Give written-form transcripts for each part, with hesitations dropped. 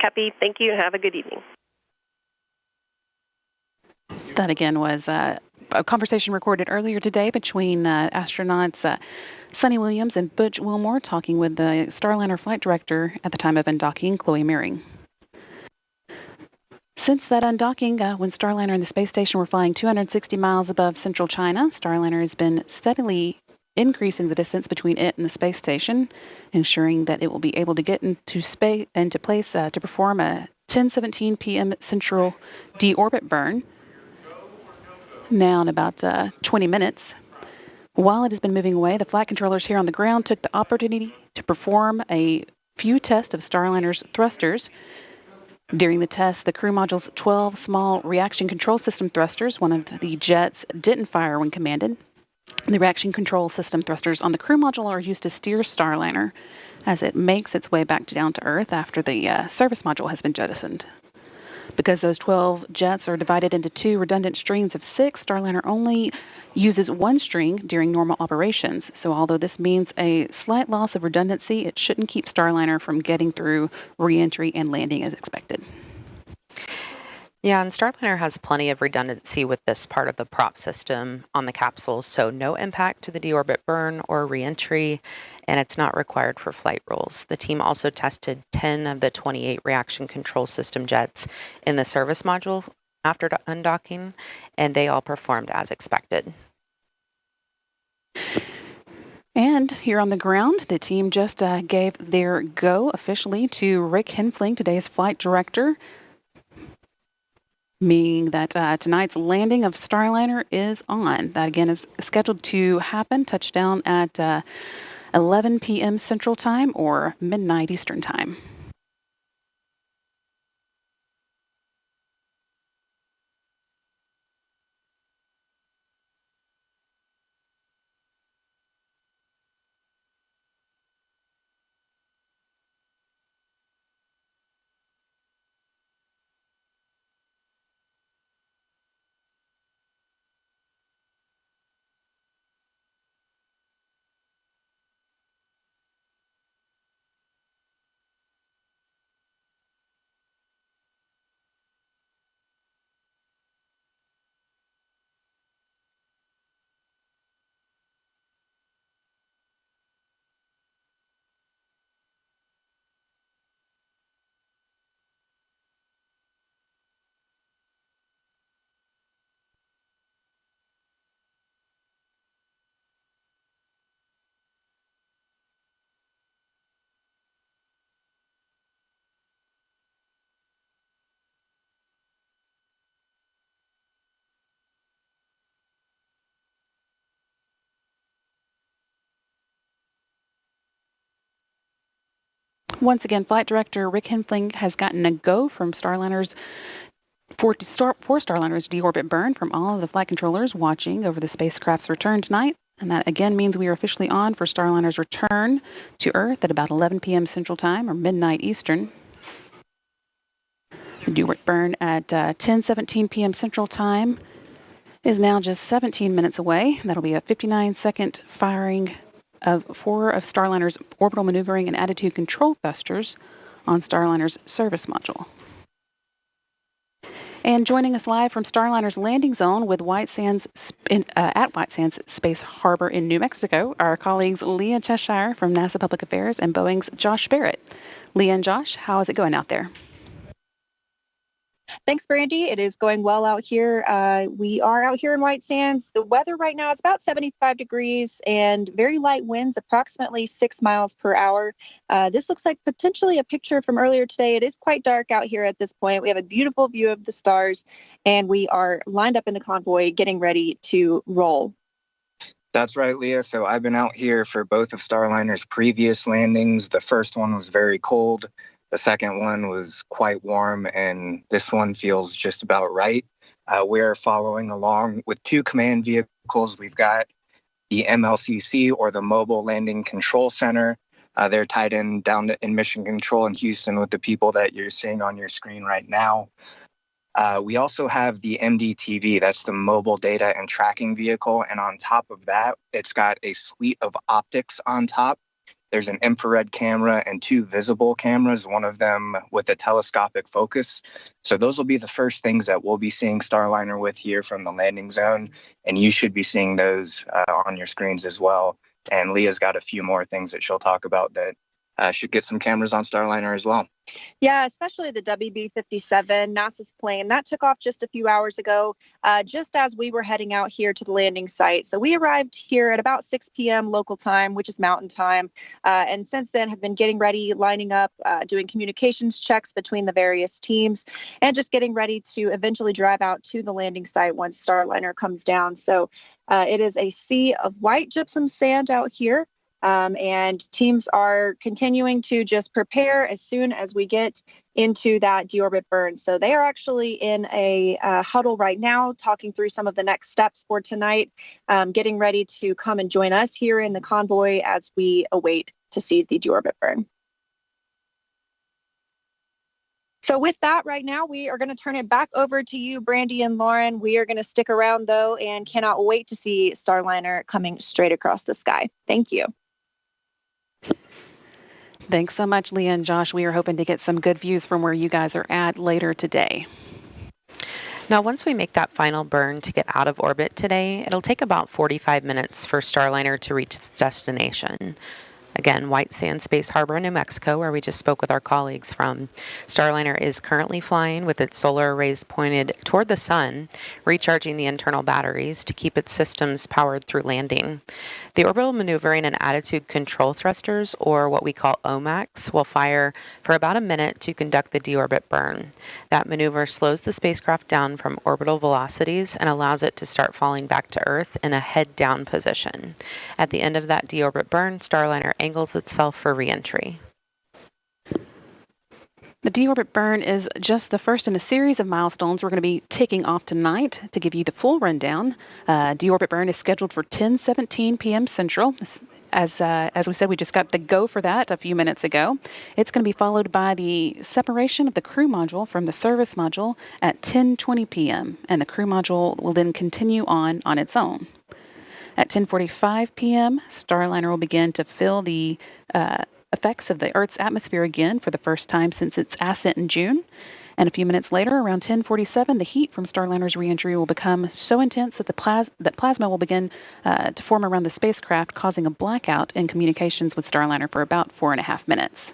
Happy, thank you, and have a good evening. That again was a conversation recorded earlier today between astronauts Sunny Williams and Butch Wilmore talking with the Starliner flight director at the time of undocking, Chloe Mehring. Since that undocking, when Starliner and the space station were flying 260 miles above central China, Starliner has been steadily increasing the distance between it and the space station, ensuring that it will be able to get into place to perform a 10:17 p.m. Central deorbit burn. Now in about 20 minutes. While it has been moving away, the flight controllers here on the ground took the opportunity to perform a few tests of Starliner's thrusters. During the test, the crew module's 12 small reaction control system thrusters, one of the jets, didn't fire when commanded. The reaction control system thrusters on the crew module are used to steer Starliner as it makes its way back down to Earth after the service module has been jettisoned. Because those 12 jets are divided into 2 redundant strings of 6, Starliner only uses 1 string during normal operations. So although this means a slight loss of redundancy, it shouldn't keep Starliner from getting through re-entry and landing as expected. Yeah, and Starliner has plenty of redundancy with this part of the prop system on the capsule, so no impact to the deorbit burn or reentry, and it's not required for flight rules. The team also tested 10 of the 28 reaction control system jets in the service module after undocking, and they all performed as expected. And here on the ground, the team just gave their go officially to Rick Henfling, today's flight director, meaning that tonight's landing of Starliner is on. That again is scheduled to happen, touchdown at 11 p.m. Central Time or midnight Eastern Time. Once again, flight director Rick Henfling has gotten a go from Starliner's for Starliner's deorbit burn from all of the flight controllers watching over the spacecraft's return tonight. And that again means we are officially on for Starliner's return to Earth at about 11 p.m. Central Time or midnight Eastern. The deorbit burn at 10:17 p.m. Central Time is now just 17 minutes away. That'll be a 59-second firing of 4 of Starliner's orbital maneuvering and attitude control thrusters on Starliner's service module. And joining us live from Starliner's landing zone with White Sands at White Sands Space Harbor in New Mexico, our colleagues Leah Cheshire from NASA Public Affairs and Boeing's Josh Barrett. Leah and Josh, how is it going out there? Thanks, Brandy. It is going well out here. We are out here in White Sands. The weather right now is about 75 degrees and very light winds, approximately 6 miles per hour. This looks like potentially a picture from earlier today. It is quite dark out here at this point. We have a beautiful view of the stars, and we are lined up in the convoy getting ready to roll. That's right, Leah. So I've been out here for both of Starliner's previous landings. The first one was very cold. The second one was quite warm, and this one feels just about right. We're following along with 2 command vehicles. We've got the MLCC, or the Mobile Landing Control Center. They're tied in down in Mission Control in Houston with the people that you're seeing on your screen right now. We also have the MDTV, that's the Mobile Data and Tracking Vehicle, and on top of that, it's got a suite of optics on top. There's an infrared camera and 2 visible cameras, one of them with a telescopic focus. So those will be the first things that we'll be seeing Starliner with here from the landing zone. And you should be seeing those on your screens as well. And Leah's got a few more things that she'll talk about that should get some cameras on Starliner as well. Yeah, especially the WB-57, NASA's plane. That took off just a few hours ago, just as we were heading out here to the landing site. So we arrived here at about 6 p.m. local time, which is mountain time. And since then have been getting ready, lining up, doing communications checks between the various teams, and just getting ready to eventually drive out to the landing site once Starliner comes down. So it is a sea of white gypsum sand out here. And teams are continuing to just prepare as soon as we get into that deorbit burn. So they are actually in a huddle right now, talking through some of the next steps for tonight, getting ready to come and join us here in the convoy as we await to see the deorbit burn. So with that, right now, we are going to turn it back over to you, Brandy and Lauren. We are going to stick around, though, and cannot wait to see Starliner coming straight across the sky. Thank you. Thanks so much, Leah and Josh. We are hoping to get some good views from where you guys are at later today. Now, once we make that final burn to get out of orbit today, it'll take about 45 minutes for Starliner to reach its destination. Again, White Sands Space Harbor, New Mexico, where we just spoke with our colleagues from. Starliner is currently flying with its solar arrays pointed toward the sun, recharging the internal batteries to keep its systems powered through landing. The orbital maneuvering and attitude control thrusters, or what we call OMACs, will fire for about a minute to conduct the deorbit burn. That maneuver slows the spacecraft down from orbital velocities and allows it to start falling back to Earth in a head-down position. At the end of that deorbit burn, Starliner angles itself for re-entry. The deorbit burn is just the first in a series of milestones we're going to be ticking off tonight. To give you the full rundown, deorbit burn is scheduled for 10:17 p.m. Central. As we said, we just got the go for that a few minutes ago. It's going to be followed by the separation of the crew module from the service module at 10:20 p.m. and the crew module will then continue on its own. At 10:45 p.m., Starliner will begin to feel the effects of the Earth's atmosphere again for the first time since its ascent in June. And a few minutes later, around 10:47, the heat from Starliner's reentry will become so intense that that plasma will begin to form around the spacecraft, causing a blackout in communications with Starliner for about 4.5 minutes.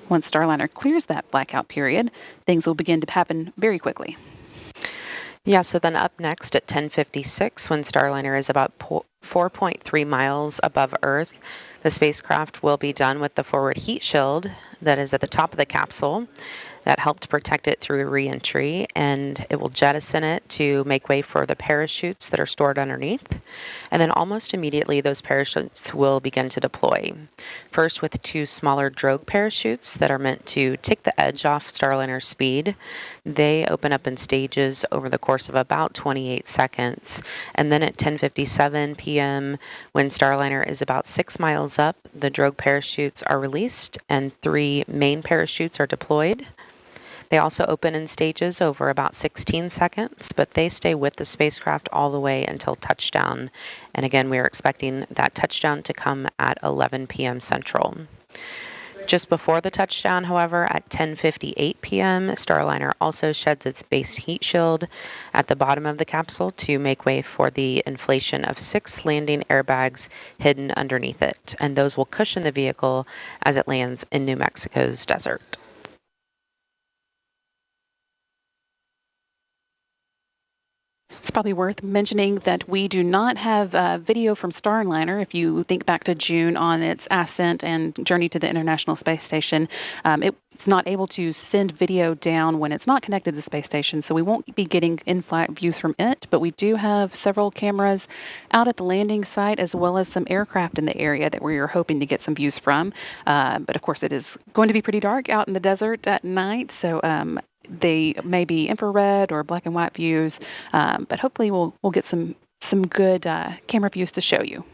Once Starliner clears that blackout period, things will begin to happen very quickly. Yeah, so then up next at 10:56, when Starliner is about 4.3 miles above Earth, the spacecraft will be done with the forward heat shield that is at the top of the capsule that helped protect it through re-entry, and it will jettison it to make way for the parachutes that are stored underneath. And then almost immediately, those parachutes will begin to deploy. First with 2 smaller drogue parachutes that are meant to take the edge off Starliner's speed. They open up in stages over the course of about 28 seconds. And then at 10:57 p.m., when Starliner is about 6 miles up, the drogue parachutes are released and 3 main parachutes are deployed. They also open in stages over about 16 seconds, but they stay with the spacecraft all the way until touchdown. And again, we are expecting that touchdown to come at 11 p.m. Central. Just before the touchdown, however, at 10:58 p.m., Starliner also sheds its base heat shield at the bottom of the capsule to make way for the inflation of 6 landing airbags hidden underneath it. And those will cushion the vehicle as it lands in New Mexico's desert. It's probably worth mentioning that we do not have video from Starliner. If you think back to June on its ascent and journey to the International Space Station, it's not able to send video down when it's not connected to the space station, so we won't be getting in-flight views from it, but we do have several cameras out at the landing site as well as some aircraft in the area that we are hoping to get some views from. But of course, it is going to be pretty dark out in the desert at night, so they may be infrared or black and white views, but hopefully we'll get some good camera views to show you.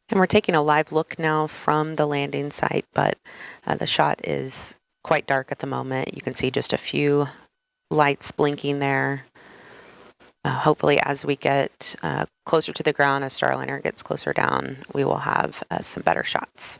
And we're taking a live look now from the landing site, but the shot is quite dark at the moment. You can see just a few lights blinking there. Hopefully, as we get closer to the ground, as Starliner gets closer down, we will have some better shots.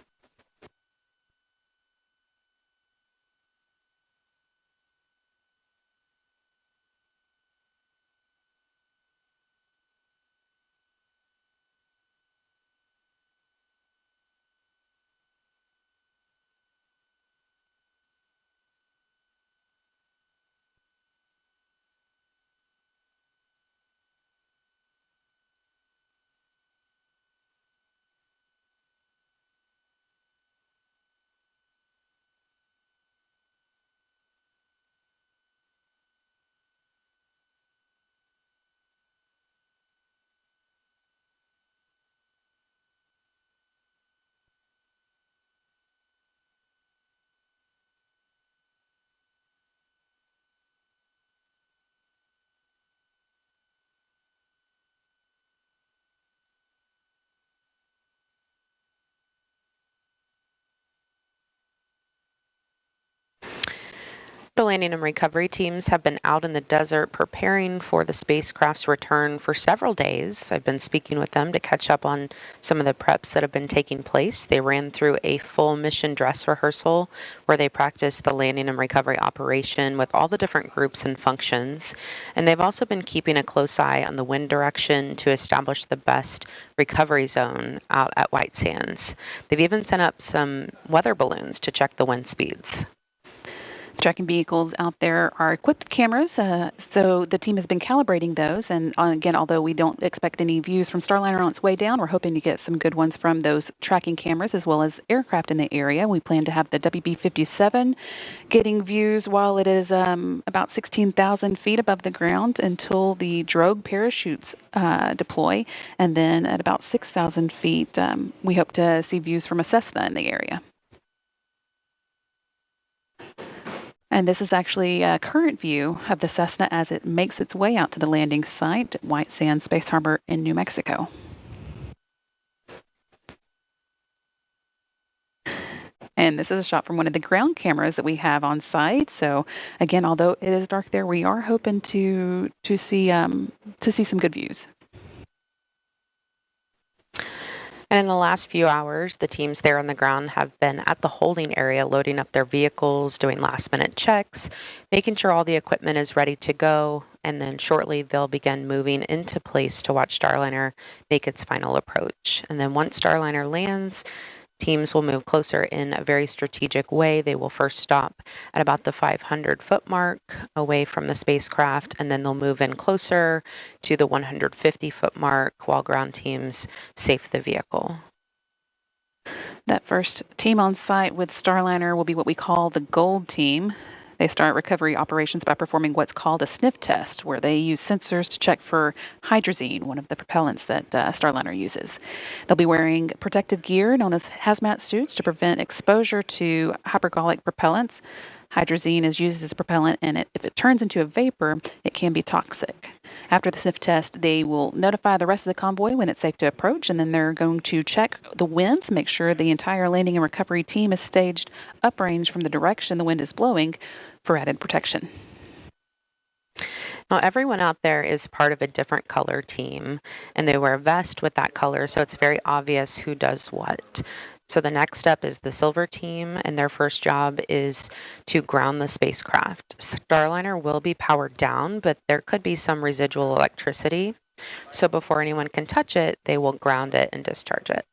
The landing and recovery teams have been out in the desert preparing for the spacecraft's return for several days. I've been speaking with them to catch up on some of the preps that have been taking place. They ran through a full mission dress rehearsal where they practiced the landing and recovery operation with all the different groups and functions. And they've also been keeping a close eye on the wind direction to establish the best recovery zone out at White Sands. They've even sent up some weather balloons to check the wind speeds. Tracking vehicles out there are equipped with cameras, so the team has been calibrating those. And again, although we don't expect any views from Starliner on its way down, we're hoping to get some good ones from those tracking cameras as well as aircraft in the area. We plan to have the WB-57 getting views while it is about 16,000 feet above the ground until the drogue parachutes deploy. And then at about 6,000 feet, we hope to see views from a Cessna in the area. And this is actually a current view of the Cessna as it makes its way out to the landing site at White Sands Space Harbor in New Mexico. And this is a shot from one of the ground cameras that we have on site. So again, although it is dark there, we are hoping to see some good views. And in the last few hours, the teams there on the ground have been at the holding area, loading up their vehicles, doing last-minute checks, making sure all the equipment is ready to go, and then shortly they'll begin moving into place to watch Starliner make its final approach. And then once Starliner lands, teams will move closer in a very strategic way. They will first stop at about the 500-foot mark away from the spacecraft, and then they'll move in closer to the 150-foot mark while ground teams safe the vehicle. That first team on site with Starliner will be what we call the gold team. They start recovery operations by performing what's called a sniff test, where they use sensors to check for hydrazine, one of the propellants that Starliner uses. They'll be wearing protective gear known as hazmat suits to prevent exposure to hypergolic propellants. Hydrazine is used as a propellant, and if it turns into a vapor, it can be toxic. After the sniff test, they will notify the rest of the convoy when it's safe to approach, and then they're going to check the winds, make sure the entire landing and recovery team is staged uprange from the direction the wind is blowing for added protection. Now, everyone out there is part of a different color team, and they wear a vest with that color, so it's very obvious who does what. So the next step is the silver team, and their first job is to ground the spacecraft. Starliner will be powered down, but there could be some residual electricity. So before anyone can touch it, they will ground it and discharge it.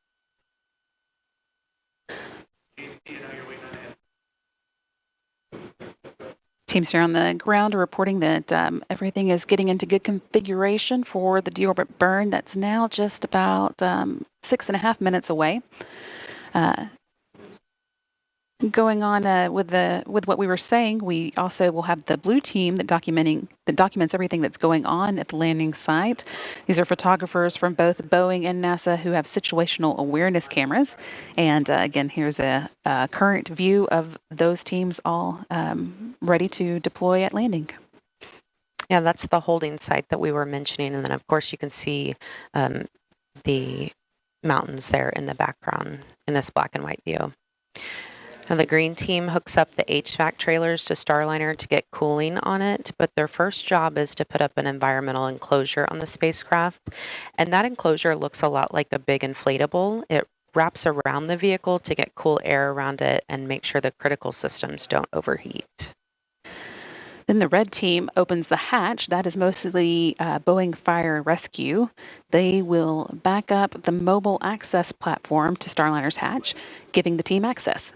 Teams here on the ground are reporting that everything is getting into good configuration for the Deorbit burn. That's now just about 6.5 minutes away. Going on with what we were saying, we also will have the blue team that documents everything that's going on at the landing site. These are photographers from both Boeing and NASA who have situational awareness cameras. And again, here's a current view of those teams all ready to deploy at landing. Yeah, that's the holding site that we were mentioning. And then, of course, you can see the mountains there in the background in this black and white view. Now, the green team hooks up the HVAC trailers to Starliner to get cooling on it, but their first job is to put up an environmental enclosure on the spacecraft. And that enclosure looks a lot like a big inflatable. It wraps around the vehicle to get cool air around it and make sure the critical systems don't overheat. Then the red team opens the hatch. That is mostly Boeing Fire and Rescue. They will back up the mobile access platform to Starliner's hatch, giving the team access.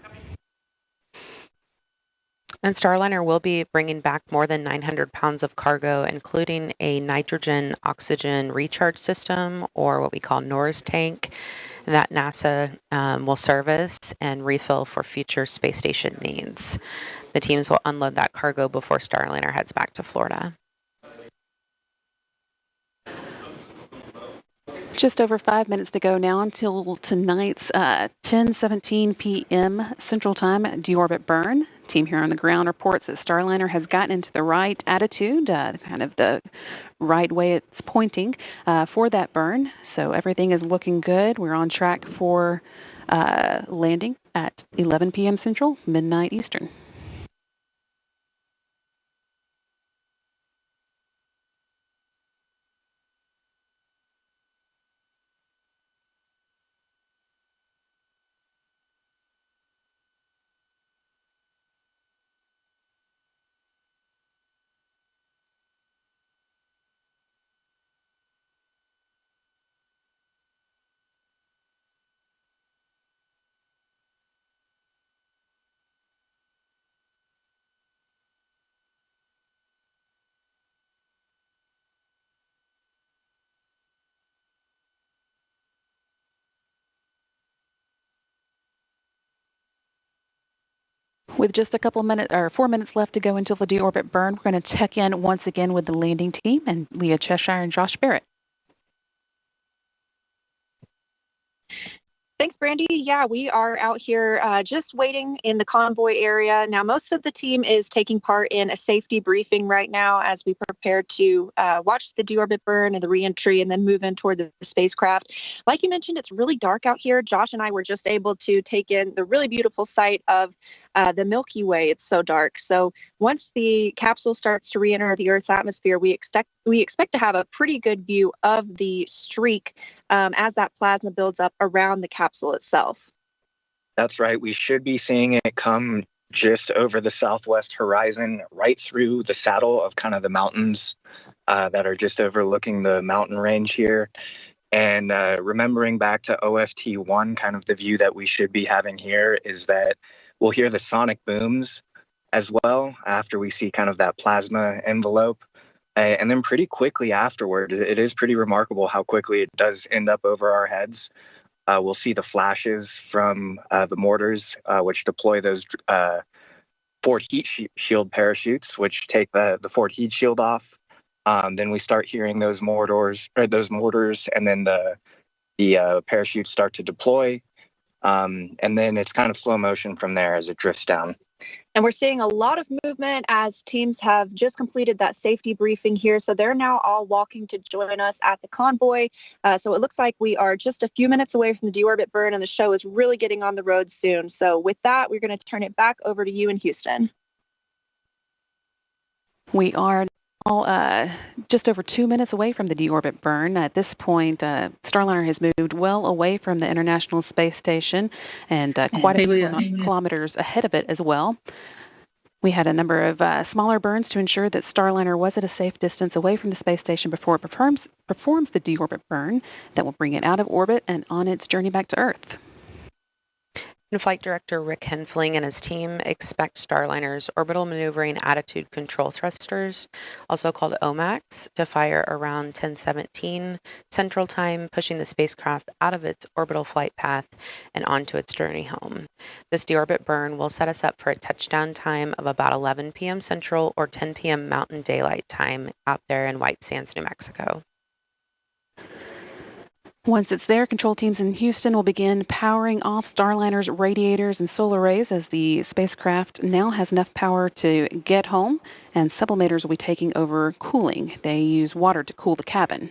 And Starliner will be bringing back more than 900 pounds of cargo, including a nitrogen oxygen recharge system, or what we call NORS tank, that NASA will service and refill for future space station needs. The teams will unload that cargo before Starliner heads back to Florida. Just over 5 minutes to go now until tonight's 10:17 p.m. Central Time deorbit burn. Team here on the ground reports that Starliner has gotten into the right attitude, kind of the right way it's pointing for that burn. So everything is looking good. We're on track for landing at 11 p.m. Central, midnight Eastern. With just a couple minutes or 4 minutes left to go until the deorbit burn, we're going to check in once again with the landing team and Leah Cheshire and Josh Barrett. Thanks, Brandy. Yeah, we are out here just waiting in the convoy area. Now, most of the team is taking part in a safety briefing right now as we prepare to watch the deorbit burn and the reentry and then move in toward the spacecraft. Like you mentioned, it's really dark out here. Josh and I were just able to take in the really beautiful sight of the Milky Way. It's so dark. So once the capsule starts to re-enter the Earth's atmosphere, we expect to have a pretty good view of the streak as that plasma builds up around the capsule itself. That's right. We should be seeing it come just over the southwest horizon, right through the saddle of kind of the mountains that are just overlooking the mountain range here. And remembering back to OFT1, kind of the view that we should be having here is that we'll hear the sonic booms as well after we see kind of that plasma envelope. And then pretty quickly afterward, it is pretty remarkable how quickly it does end up over our heads. We'll see the flashes from the mortars, which deploy those forward heat shield parachutes, which take the forward heat shield off. Then we start hearing those mortars, and then the parachutes start to deploy. And then it's kind of slow motion from there as it drifts down. And we're seeing a lot of movement as teams have just completed that safety briefing here. So they're now all walking to join us at the convoy. So it looks like we are just a few minutes away from the deorbit burn, and the show is really getting on the road soon. So with that, we're going to turn it back over to you in Houston. We are now just over 2 minutes away from the deorbit burn. At this point, Starliner has moved well away from the International Space Station and quite a few kilometers ahead of it as well. We had a number of smaller burns to ensure that Starliner was at a safe distance away from the space station before it performs the deorbit burn that will bring it out of orbit and on its journey back to Earth. And Flight Director Rick Henfling and his team expect Starliner's orbital maneuvering attitude control thrusters, also called OMACs, to fire around 10:17 Central Time, pushing the spacecraft out of its orbital flight path and onto its journey home. This deorbit burn will set us up for a touchdown time of about 11 p.m. Central or 10 p.m. Mountain Daylight Time out there in White Sands, New Mexico. Once it's there, control teams in Houston will begin powering off Starliner's radiators and solar arrays as the spacecraft now has enough power to get home, and sublimators will be taking over cooling. They use water to cool the cabin.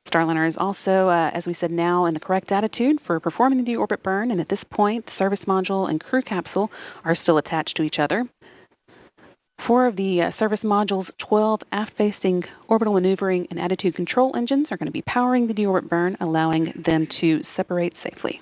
Starliner is also, as we said, now in the correct attitude for performing the deorbit burn, and at this point, the service module and crew capsule are still attached to each other. 4 of the service module's 12 aft-facing orbital maneuvering and attitude control engines are going to be powering the deorbit burn, allowing them to separate safely.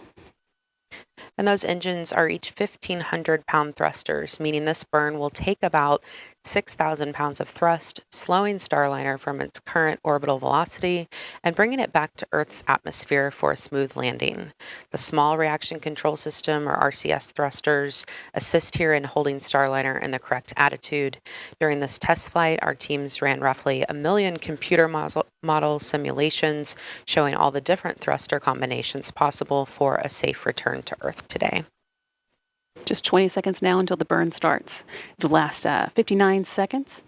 And those engines are each 1,500-pound thrusters, meaning this burn will take about 6,000 pounds of thrust, slowing Starliner from its current orbital velocity and bringing it back to Earth's atmosphere for a smooth landing. The small reaction control system, or RCS thrusters, assist here in holding Starliner in the correct attitude. During this test flight, our teams ran roughly 1 million computer model simulations showing all the different thruster combinations possible for a safe return to Earth today. Just 20 seconds now until the burn starts. It'll last 59 seconds.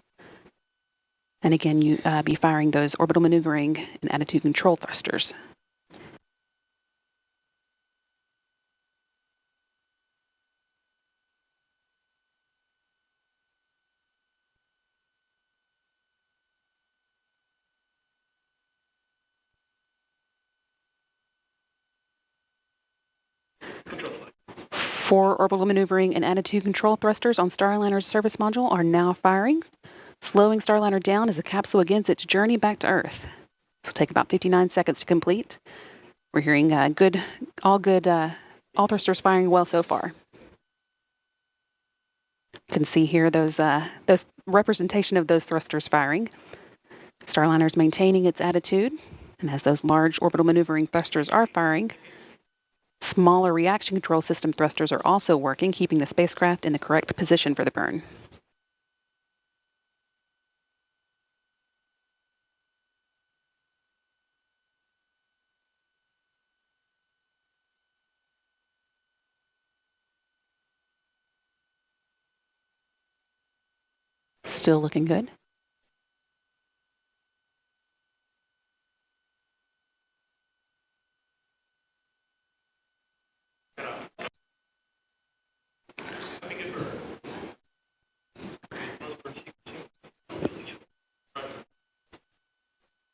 And again, you be firing those orbital maneuvering and attitude control thrusters. Four orbital maneuvering and attitude control thrusters on Starliner's service module are now firing, slowing Starliner down as the capsule begins its journey back to Earth. This will take about 59 seconds to complete. We're hearing all thrusters firing well so far. You can see here those representation of those thrusters firing. Starliner is maintaining its attitude, and as those large orbital maneuvering thrusters are firing, smaller reaction control system thrusters are also working, keeping the spacecraft in the correct position for the burn. Still looking good.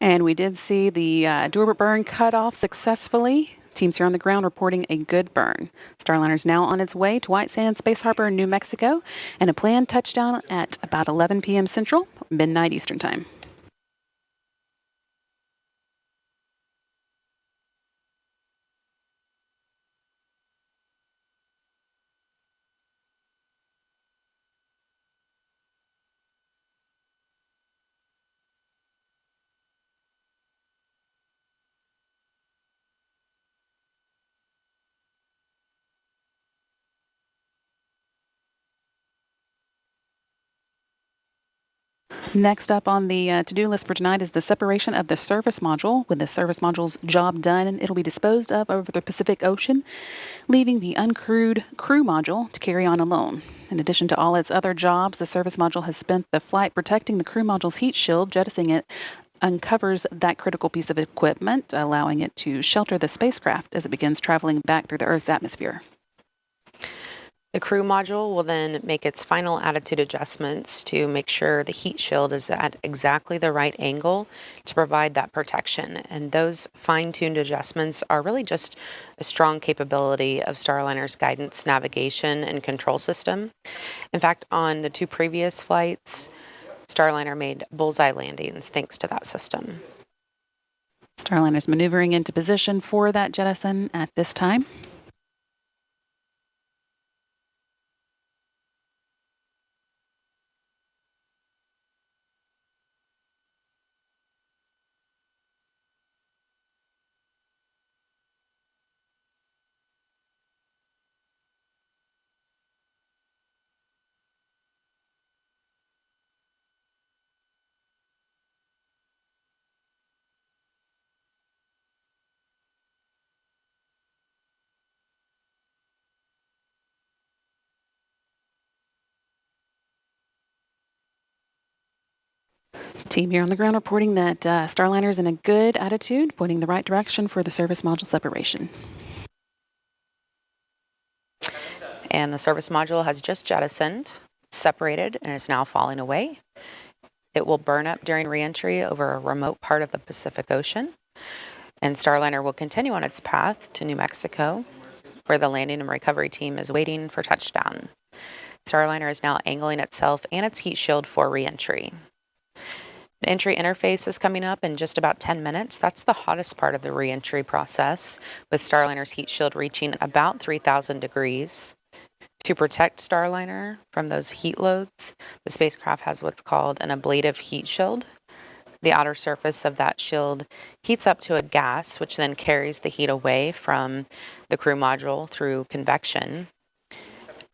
And we did see the deorbit burn cut off successfully. Teams here on the ground reporting a good burn. Starliner is now on its way to White Sands Space Harbor in New Mexico, and a planned touchdown at about 11 p.m. Central, midnight Eastern Time. Next up on the to-do list for tonight is the separation of the service module. With the service module's job done, it'll be disposed of over the Pacific Ocean, leaving the uncrewed crew module to carry on alone. In addition to all its other jobs, the service module has spent the flight protecting the crew module's heat shield. Jettisoning it uncovers that critical piece of equipment, allowing it to shelter the spacecraft as it begins traveling back through the Earth's atmosphere. The crew module will then make its final attitude adjustments to make sure the heat shield is at exactly the right angle to provide that protection. And those fine-tuned adjustments are really just a strong capability of Starliner's guidance, navigation, and control system. In fact, on the 2 previous flights, Starliner made bullseye landings thanks to that system. Starliner is maneuvering into position for that jettison at this time. Team here on the ground reporting that Starliner is in a good attitude, pointing the right direction for the service module separation. And the service module has just jettisoned, separated, and is now falling away. It will burn up during reentry over a remote part of the Pacific Ocean. And Starliner will continue on its path to New Mexico, where the landing and recovery team is waiting for touchdown. Starliner is now angling itself and its heat shield for re-entry. The entry interface is coming up in just about 10 minutes. That's the hottest part of the re-entry process, with Starliner's heat shield reaching about 3,000 degrees. To protect Starliner from those heat loads, the spacecraft has what's called an ablative heat shield. The outer surface of that shield heats up to a gas, which then carries the heat away from the crew module through convection.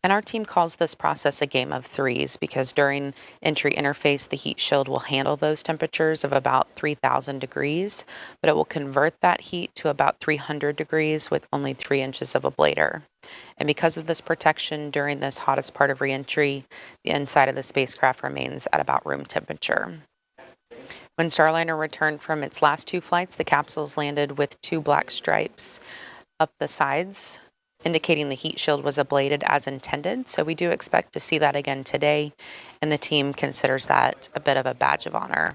And our team calls this process a game of threes because during entry interface, the heat shield will handle those temperatures of about 3,000 degrees, but it will convert that heat to about 300 degrees with only 3 inches of ablator. And because of this protection during this hottest part of reentry, the inside of the spacecraft remains at about room temperature. When Starliner returned from its last 2 flights, the capsules landed with 2 black stripes up the sides, indicating the heat shield was ablated as intended. So we do expect to see that again today, and the team considers that a bit of a badge of honor.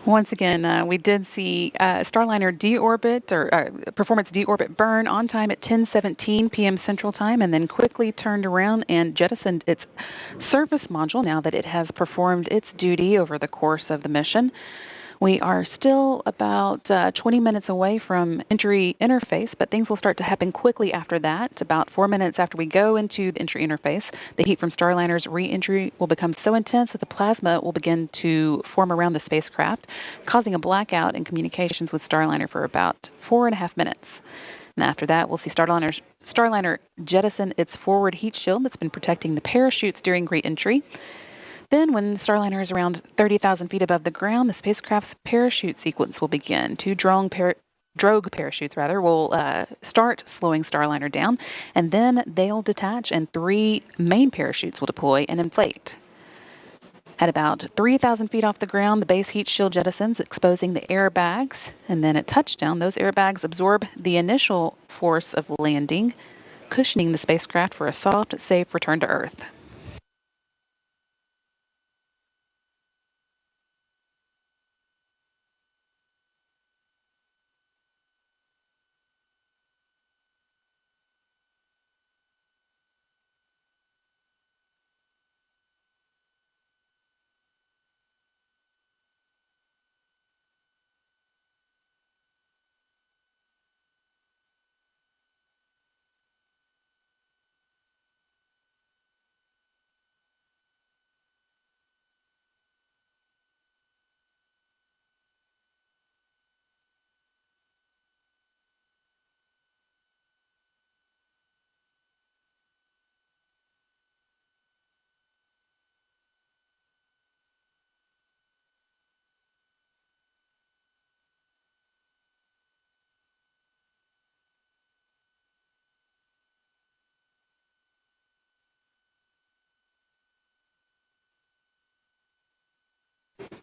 Once again, we did see Starliner deorbit or perform its deorbit burn on time at 10:17 p.m. Central Time, and then quickly turned around and jettisoned its surface module now that it has performed its duty over the course of the mission. We are still about 20 minutes away from entry interface, but things will start to happen quickly after that. About 4 minutes after we go into the entry interface, the heat from Starliner's re-entry will become so intense that the plasma will begin to form around the spacecraft, causing a blackout in communications with Starliner for about 4.5 minutes. And after that, we'll see Starliner jettison its forward heat shield that's been protecting the parachutes during re-entry. Then, when Starliner is around 30,000 feet above the ground, the spacecraft's parachute sequence will begin. 2 drogue parachutes will start slowing Starliner down, and then they'll detach, and 3 main parachutes will deploy and inflate. At about 3,000 feet off the ground, the base heat shield jettisons, exposing the airbags, and then at touchdown, those airbags absorb the initial force of landing, cushioning the spacecraft for a soft, safe return to Earth.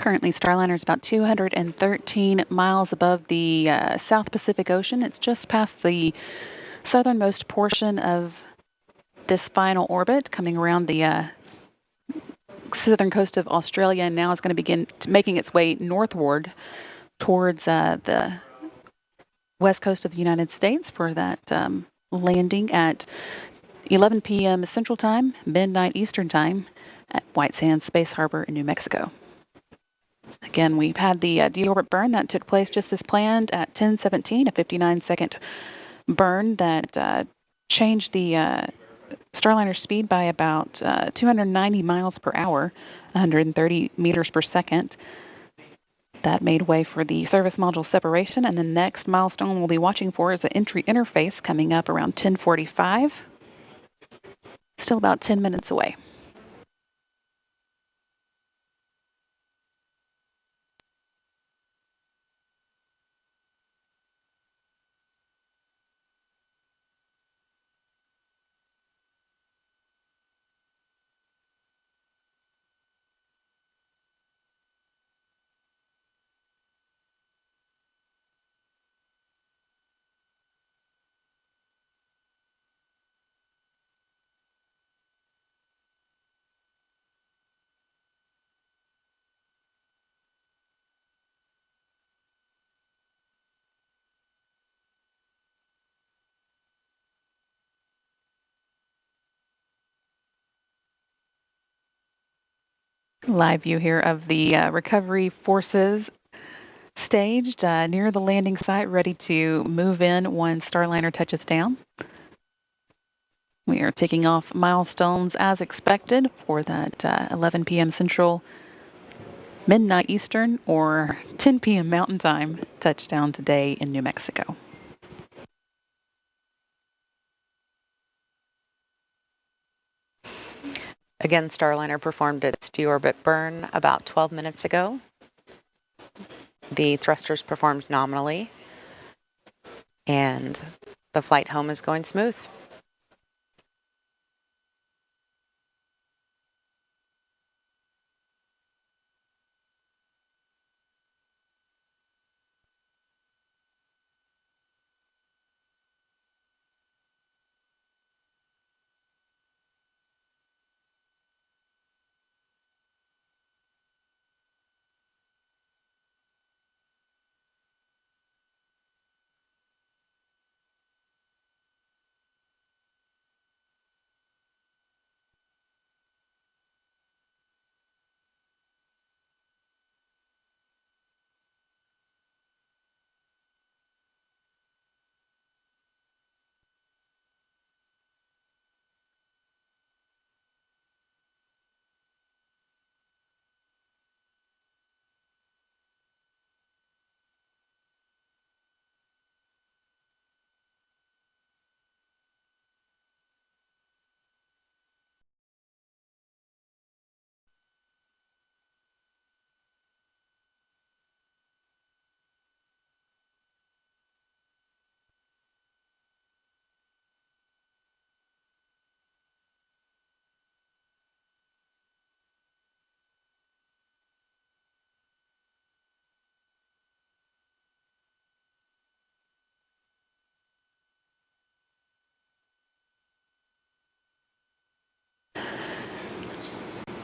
Currently, Starliner is about 213 miles above the South Pacific Ocean. It's just past the southernmost portion of this final orbit, coming around the southern coast of Australia, and now it's going to begin making its way northward towards the west coast of the United States for that landing at 11 p.m. Central Time, midnight Eastern Time at White Sands Space Harbor in New Mexico. Again, we've had the deorbit burn that took place just as planned at 10:17, a 59-second burn that changed the Starliner speed by about 290 miles per hour, 130 meters per second. That made way for the service module separation, and the next milestone we'll be watching for is the entry interface coming up around 10:45. Still about 10 minutes away. Live view here of the recovery forces staged near the landing site, ready to move in once Starliner touches down. We are taking off milestones as expected for that 11 p.m. Central, midnight Eastern, or 10 p.m. Mountain Time touchdown today in New Mexico. Again, Starliner performed its deorbit burn about 12 minutes ago. The thrusters performed nominally, and the flight home is going smooth.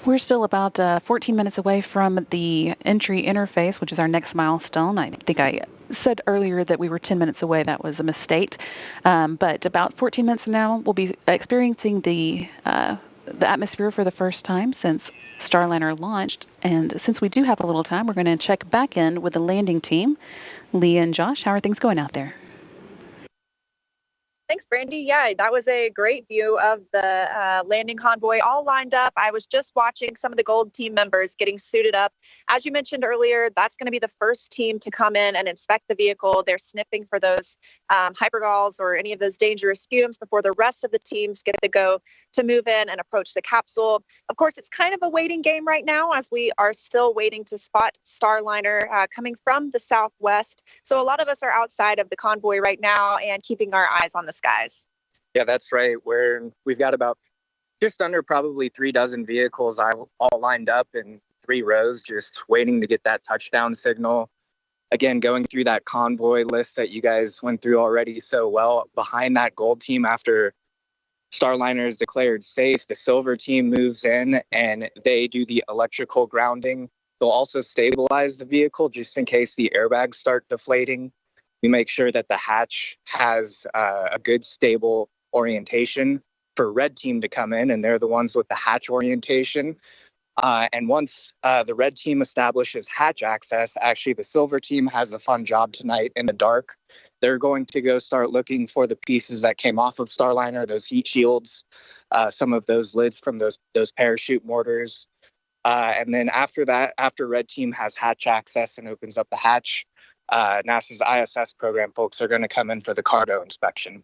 We're still about 14 minutes away from the entry interface, which is our next milestone. I think I said earlier that we were 10 minutes away. That was a mistake. But about 14 minutes from now, we'll be experiencing the atmosphere for the first time since Starliner launched. And since we do have a little time, we're going to check back in with the landing team. Leah and Josh, how are things going out there? Thanks, Brandy. Yeah, that was a great view of the landing convoy all lined up. I was just watching some of the Gold team members getting suited up. As you mentioned earlier, that's going to be the first team to come in and inspect the vehicle. They're sniffing for those hypergalls or any of those dangerous fumes before the rest of the teams get the go to move in and approach the capsule. Of course, it's kind of a waiting game right now as we are still waiting to spot Starliner coming from the southwest. So a lot of us are outside of the convoy right now and keeping our eyes on the skies. Yeah, that's right. We've got about just under probably 3 dozen vehicles all lined up, and 3 rows, just waiting to get that touchdown signal. Again, going through that convoy list that you guys went through already so well. Behind that gold team, after Starliner is declared safe, the silver team moves in and they do the electrical grounding. They'll also stabilize the vehicle just in case the airbags start deflating. We make sure that the hatch has a good stable orientation for red team to come in, and they're the ones with the hatch orientation. And once the red team establishes hatch access, actually the silver team has a fun job tonight in the dark. They're going to go start looking for the pieces that came off of Starliner, those heat shields, some of those lids from those parachute mortars. And then after that, after red team has hatch access and opens up the hatch, NASA's ISS program folks are going to come in for the cargo inspection.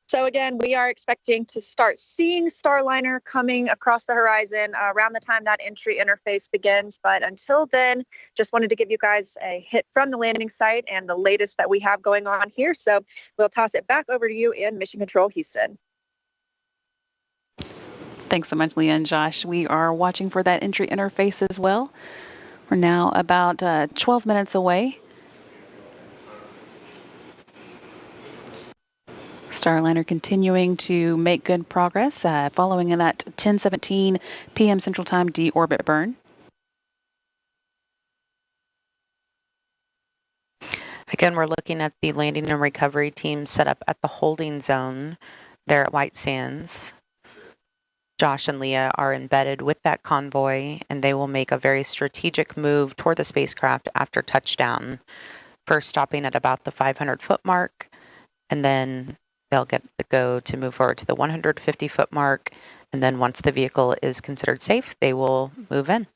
So again, we are expecting to start seeing Starliner coming across the horizon around the time that entry interface begins. But until then, just wanted to give you guys a hit from the landing site and the latest that we have going on here. So we'll toss it back over to you in Mission Control, Houston. Thanks so much, Leah and Josh. We are watching for that entry interface as well. We're now about 12 minutes away. Starliner continuing to make good progress following in that 10:17 p.m. Central Time deorbit burn. Again, we're looking at the landing and recovery team set up at the holding zone there at White Sands. Josh and Leah are embedded with that convoy, and they will make a very strategic move toward the spacecraft after touchdown, first stopping at about the 500-foot mark, and then they'll get the go to move forward to the 150-foot mark, and then once the vehicle is considered safe, they will move in.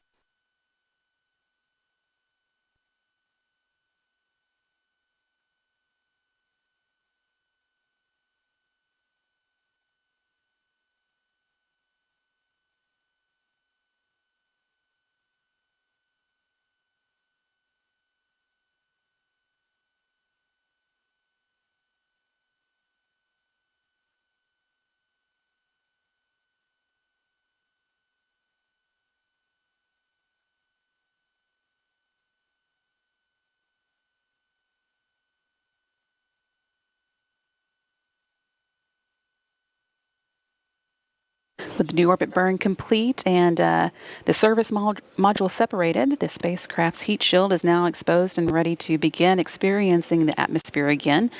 With the deorbit burn complete and the service module separated, the spacecraft's heat shield is now exposed and ready to begin experiencing the atmosphere again.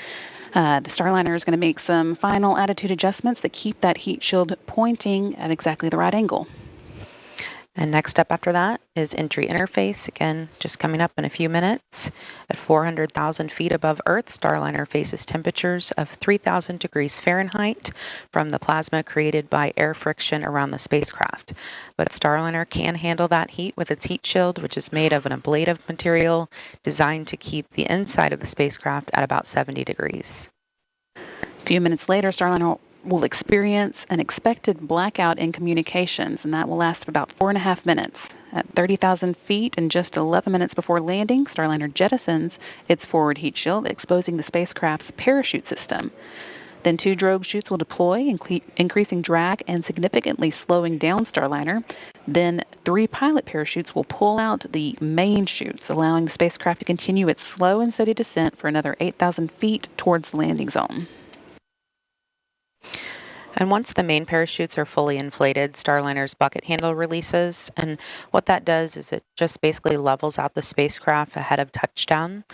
The Starliner is going to make some final attitude adjustments that keep that heat shield pointing at exactly the right angle. And next up after that is entry interface, again, just coming up in a few minutes. At 400,000 feet above Earth, Starliner faces temperatures of 3,000 degrees Fahrenheit from the plasma created by air friction around the spacecraft. But Starliner can handle that heat with its heat shield, which is made of an ablative material designed to keep the inside of the spacecraft at about 70 degrees. A few minutes later, Starliner will experience an expected blackout in communications, and that will last for about 4.5 minutes. At 30,000 feet and just 11 minutes before landing, Starliner jettisons its forward heat shield, exposing the spacecraft's parachute system. Then 2 drogue chutes will deploy, increasing drag and significantly slowing down Starliner. Then 3 pilot parachutes will pull out the main chutes, allowing the spacecraft to continue its slow and steady descent for another 8,000 feet towards the landing zone. And once the main parachutes are fully inflated, Starliner's bucket handle releases. And what that does is it just basically levels out the spacecraft ahead of touchdown.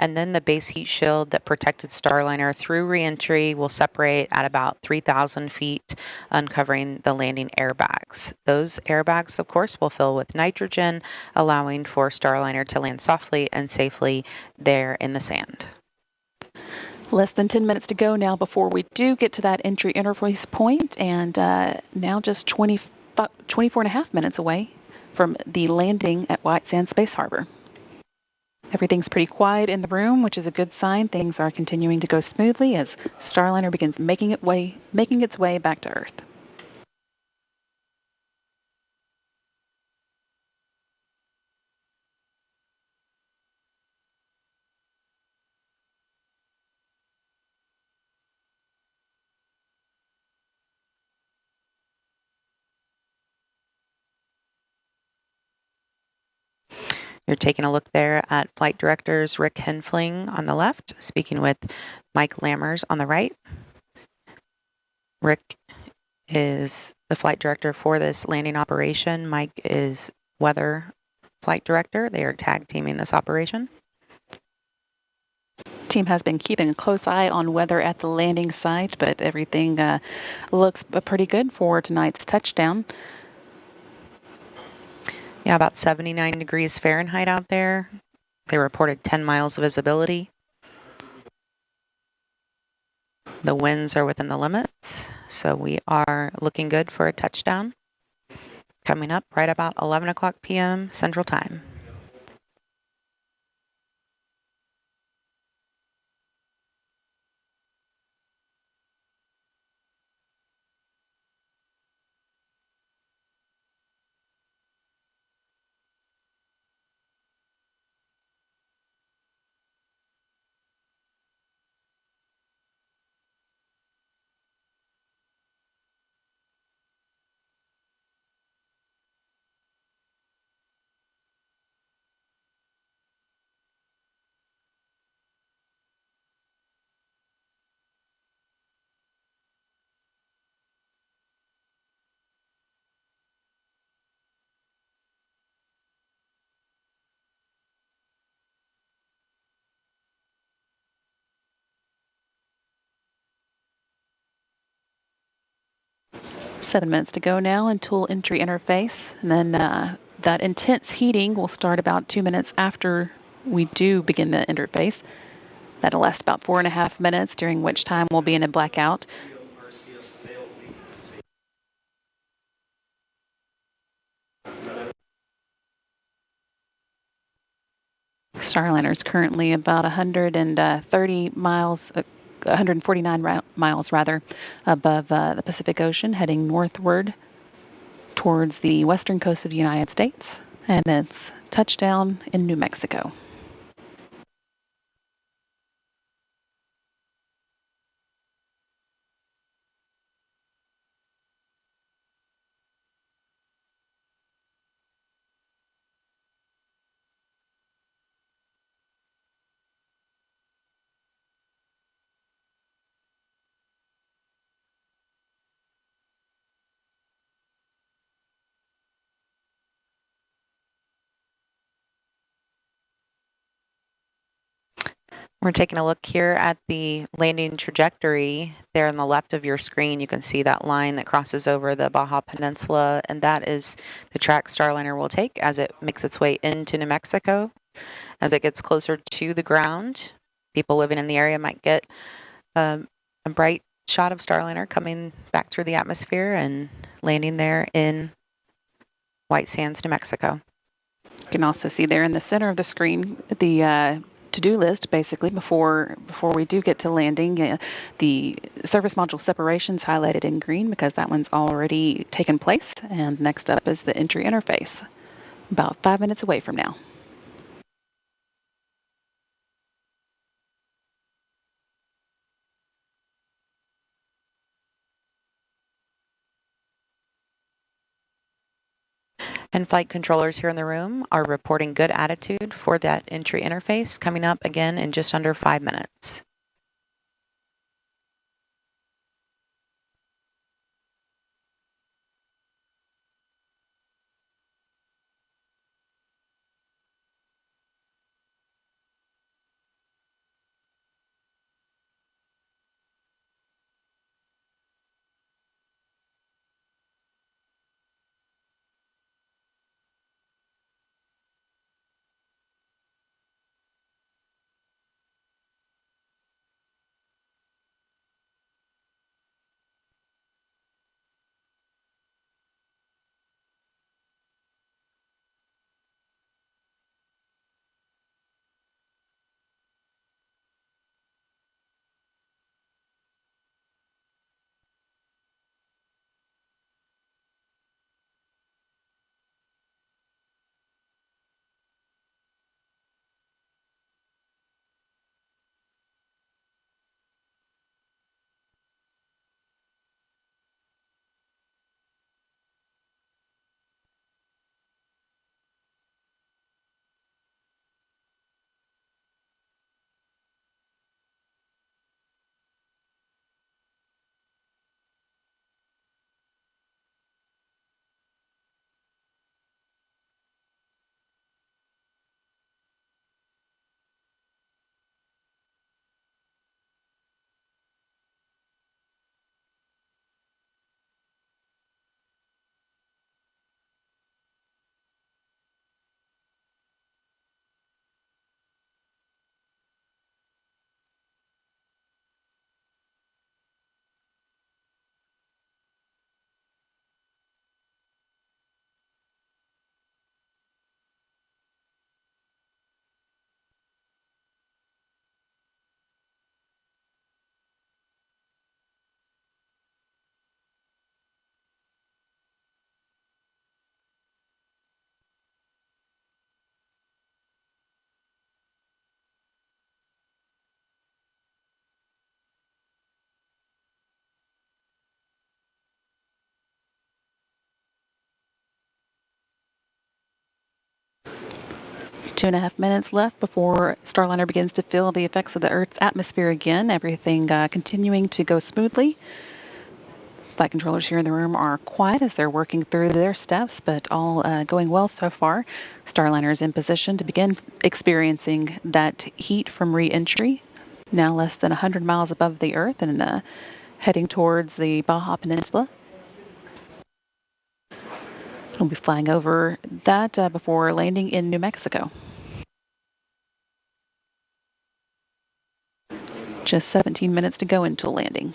And then the base heat shield that protected Starliner through reentry will separate at about 3,000 feet, uncovering the landing airbags. Those airbags, of course, will fill with nitrogen, allowing for Starliner to land softly and safely there in the sand. Less than 10 minutes to go now before we do get to that entry interface point, and now just 24.5 minutes away from the landing at White Sands Space Harbor. Everything's pretty quiet in the room, which is a good sign. Things are continuing to go smoothly as Starliner begins making its way back to Earth. You're taking a look there at Flight Directors Rick Henfling on the left, speaking with Mike Lammers on the right. Rick is the flight director for this landing operation. Mike is weather flight director. They are tag teaming this operation. Team has been keeping a close eye on weather at the landing site, but everything looks pretty good for tonight's touchdown. Yeah, about 79 degrees Fahrenheit out there. They reported 10 miles of visibility. The winds are within the limits, so we are looking good for a touchdown. Coming up right about 11 o'clock p.m. Central Time. Seven minutes to go now until entry interface, and then that intense heating will start about 2 minutes after we do begin the interface. That'll last about 4.5 minutes, during which time we'll be in a blackout. Starliner is currently about 130 miles, 149 miles rather, above the Pacific Ocean, heading northward towards the western coast of the United States, and it's touchdown in New Mexico. We're taking a look here at the landing trajectory. There on the left of your screen, you can see that line that crosses over the Baja Peninsula, and that is the track Starliner will take as it makes its way into New Mexico. As it gets closer to the ground, people living in the area might get a bright shot of Starliner coming back through the atmosphere and landing there in White Sands, New Mexico. You can also see there in the center of the screen the to-do list, basically, before we do get to landing. The service module separations highlighted in green because that one's already taken place. And next up is the entry interface, about 5 minutes away from now. And flight controllers here in the room are reporting good attitude for that entry interface coming up again in just under 5 minutes. 2.5 minutes left before Starliner begins to feel the effects of the Earth's atmosphere again. Everything continuing to go smoothly. Flight controllers here in the room are quiet as they're working through their steps, but all going well so far. Starliner is in position to begin experiencing that heat from re-entry, now less than 100 miles above the Earth and heading towards the Baja Peninsula. We'll be flying over that before landing in New Mexico. Just 17 minutes to go until landing.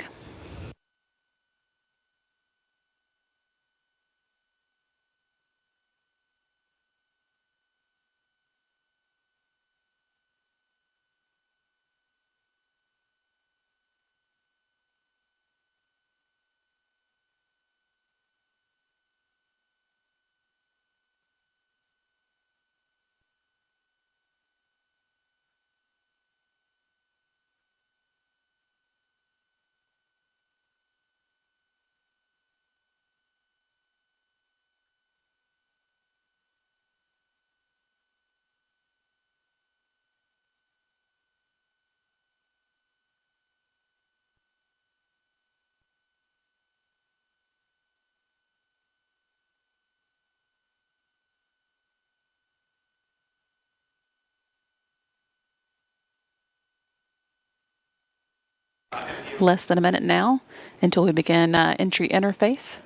Less than a minute now until we begin entry interface.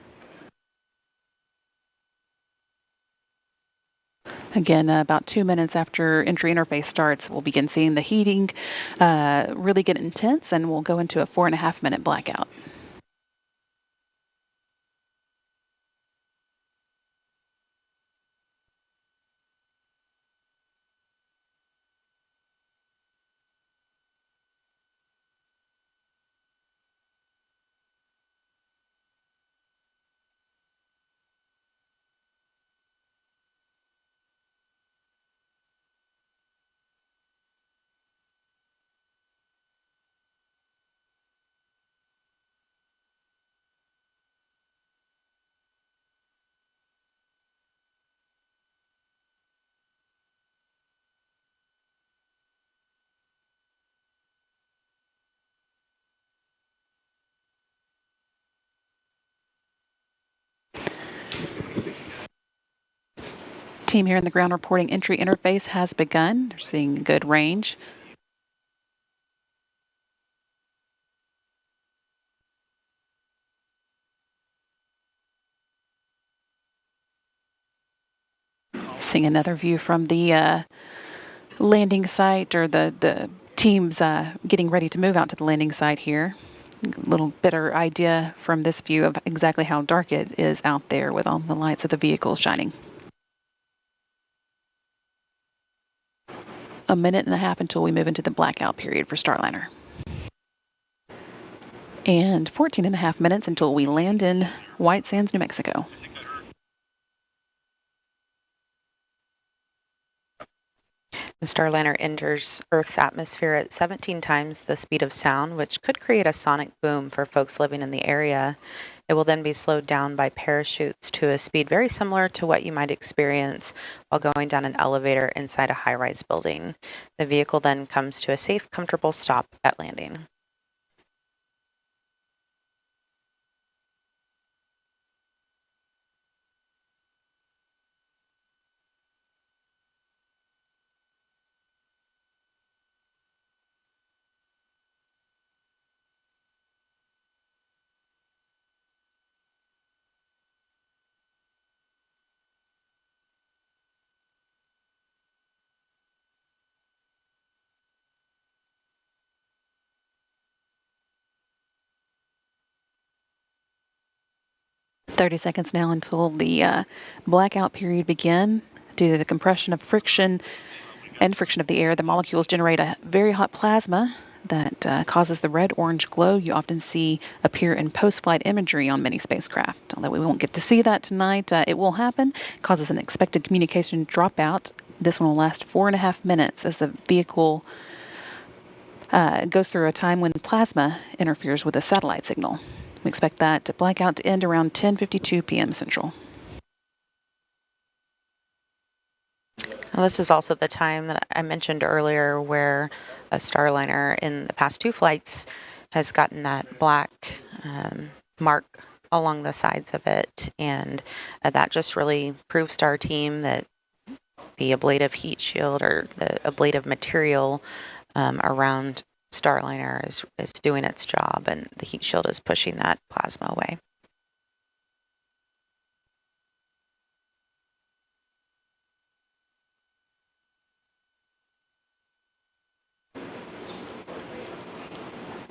Again, about 2 minutes after entry interface starts, we'll begin seeing the heating really get intense, and we'll go into a 4.5 minute blackout. Team here in the ground reporting entry interface has begun. They're seeing good range. Seeing another view from the landing site, or the teams getting ready to move out to the landing site here. A little better idea from this view of exactly how dark it is out there with all the lights of the vehicles shining. A minute and a half until we move into the blackout period for Starliner. And 14.5 minutes until we land in White Sands, New Mexico. The Starliner enters Earth's atmosphere at 17 times the speed of sound, which could create a sonic boom for folks living in the area. It will then be slowed down by parachutes to a speed very similar to what you might experience while going down an elevator inside a high-rise building. The vehicle then comes to a safe, comfortable stop at landing. Thirty seconds now until the blackout period begin. Due to the compression of friction and friction of the air, the molecules generate a very hot plasma that causes the red-orange glow you often see appear in post-flight imagery on many spacecraft. Although we won't get to see that tonight, it will happen. It causes an expected communication dropout. This one will last 4.5 minutes as the vehicle goes through a time when plasma interferes with a satellite signal. We expect that blackout to end around 10:52 p.m. Central. Well, this is also the time that I mentioned earlier where a Starliner in the past 2 flights has gotten that black mark along the sides of it, and that just really proves to our team that the ablative heat shield or the ablative material around Starliner is doing its job, and the heat shield is pushing that plasma away.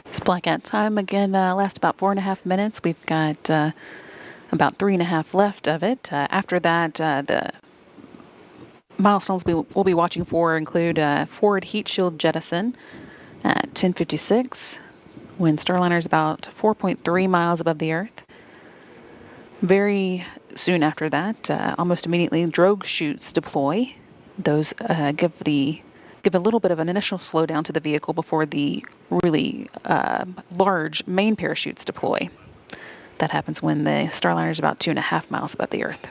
It's blackout time again. Lasts about 4.5 minutes. We've got about 3.5 left of it. After that, the milestones we'll be watching for include forward heat shield jettison at 10:56, when Starliner is about 4.3 miles above the Earth. Very soon after that, almost immediately, drogue chutes deploy. Those give a little bit of an initial slowdown to the vehicle before the really large main parachutes deploy. That happens when the Starliner is about 2.5 miles above the Earth.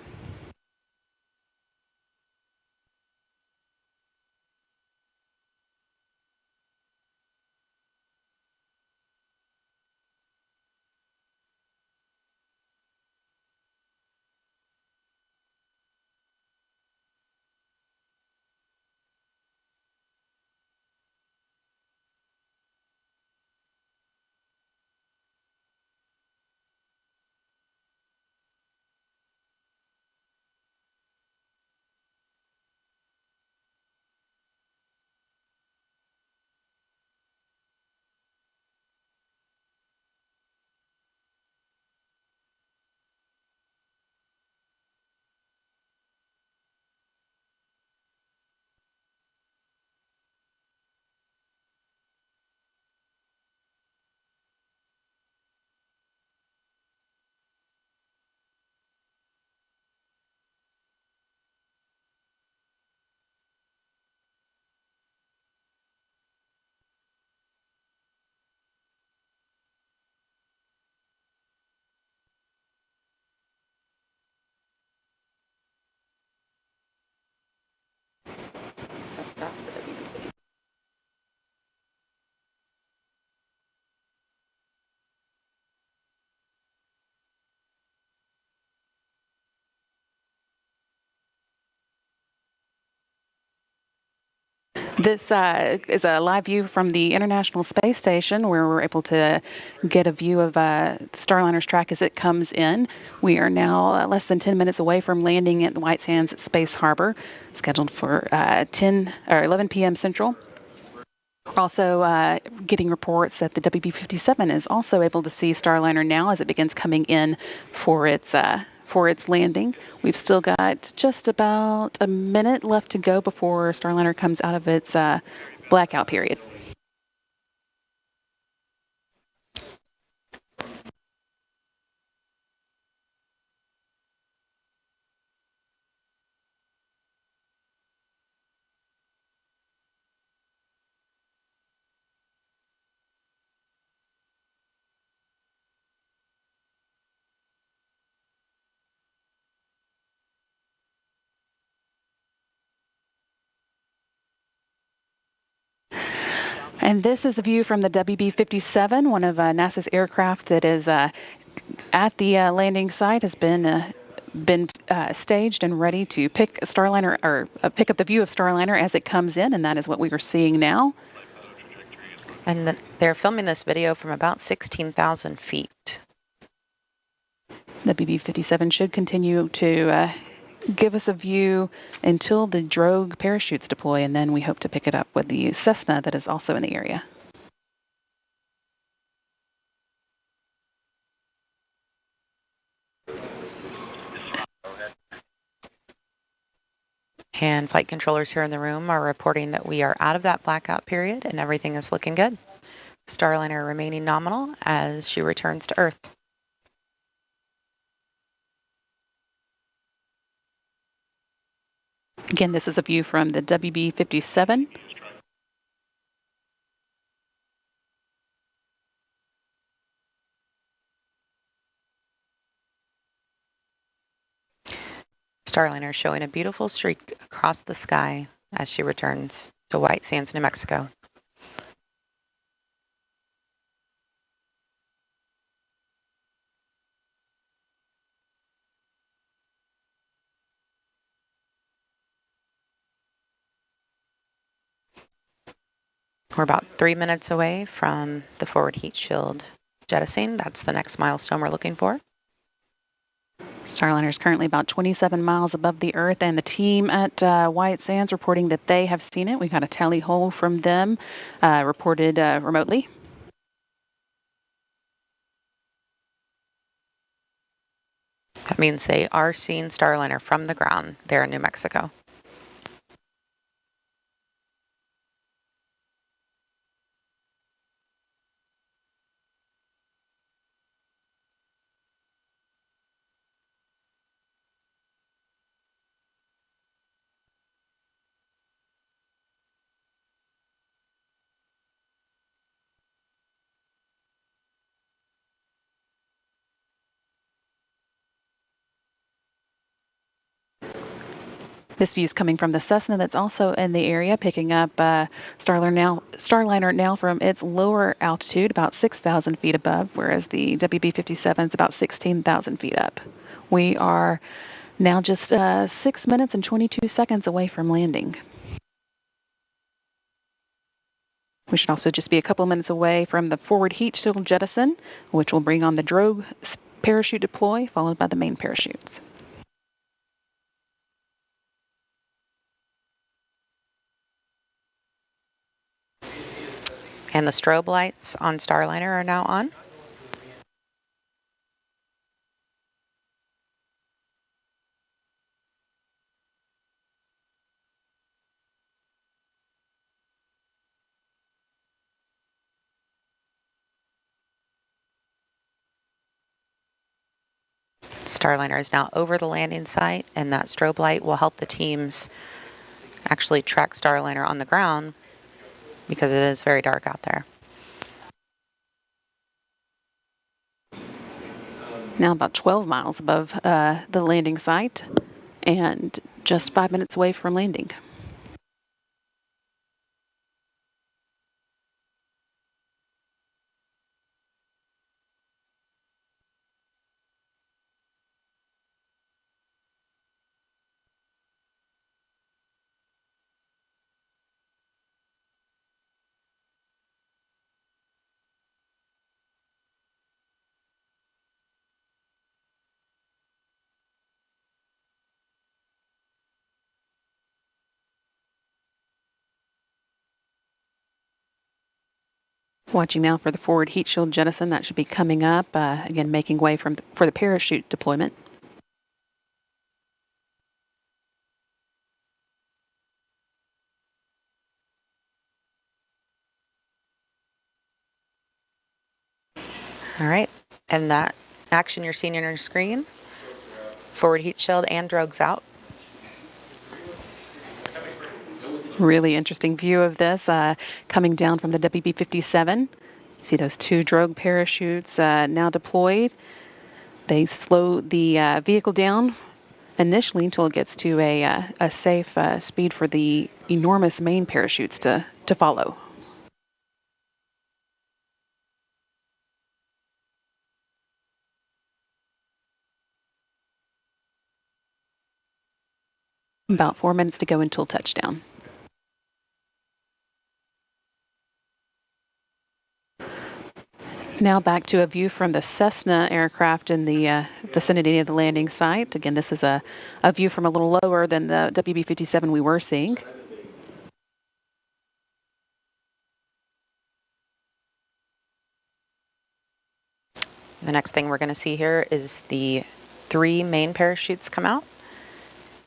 This is a live view from the International Space Station, where we're able to get a view of Starliner's track as it comes in. We are now less than 10 minutes away from landing at the White Sands Space Harbor, scheduled for 11 p.m. Central. We're also getting reports that the WB-57 is also able to see Starliner now as it begins coming in for its landing. We've still got just about a minute left to go before Starliner comes out of its blackout period. And this is a view from the WB-57, one of NASA's aircraft that is at the landing site, has been staged and ready to pick Starliner or pick up the view of Starliner as it comes in, and that is what we are seeing now. And they're filming this video from about 16,000 feet. The WB-57 should continue to give us a view until the drogue parachutes deploy, and then we hope to pick it up with the Cessna that is also in the area. And flight controllers here in the room are reporting that we are out of that blackout period and everything is looking good. Starliner remaining nominal as she returns to Earth. Again, this is a view from the WB-57. Starliner showing a beautiful streak across the sky as she returns to White Sands, New Mexico. We're about 3 minutes away from the forward heat shield jettisoning. That's the next milestone we're looking for. Starliner is currently about 27 miles above the Earth, and the team at White Sands reporting that they have seen it. We got a tally hole from them reported remotely. That means they are seeing Starliner from the ground there in New Mexico. This view is coming from the Cessna that's also in the area, picking up Starliner now from its lower altitude, about 6,000 feet above, whereas the WB-57 is about 16,000 feet up. We are now just 6 minutes and 22 seconds away from landing. We should also just be a couple minutes away from the forward heat shield jettison, which will bring on the drogue parachute deploy, followed by the main parachutes. And the strobe lights on Starliner are now on. Starliner is now over the landing site, and that strobe light will help the teams actually track Starliner on the ground because it is very dark out there. Now about 12 miles above the landing site and just 5 minutes away from landing. Watching now for the forward heat shield jettison. That should be coming up, again making way for the parachute deployment. All right, and that action you're seeing on your screen, forward heat shield and drogues out. Really interesting view of this coming down from the WB-57. See those two drogue parachutes now deployed. They slow the vehicle down initially until it gets to a safe speed for the enormous main parachutes to follow. About 4 minutes to go until touchdown. Now back to a view from the Cessna aircraft in the vicinity of the landing site. Again, this is a view from a little lower than the WB-57 we were seeing. The next thing we're going to see here is the 3 main parachutes come out,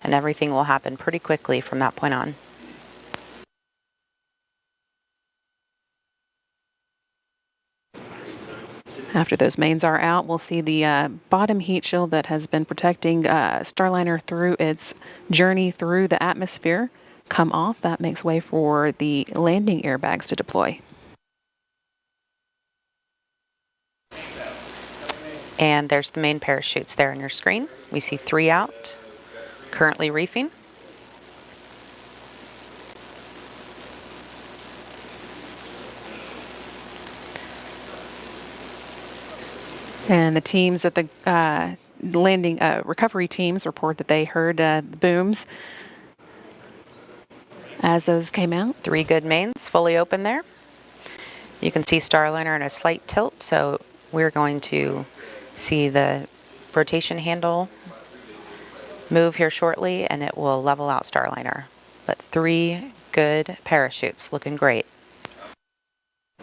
and everything will happen pretty quickly from that point on. After those mains are out, we'll see the bottom heat shield that has been protecting Starliner through its journey through the atmosphere come off. That makes way for the landing airbags to deploy. And there's the main parachutes there on your screen. We see 3 out, currently reefing. And the teams at the landing recovery teams report that they heard the booms as those came out. 3 good mains fully open there. You can see Starliner in a slight tilt, so we're going to see the rotation handle move here shortly, and it will level out Starliner. But 3 good parachutes, looking great.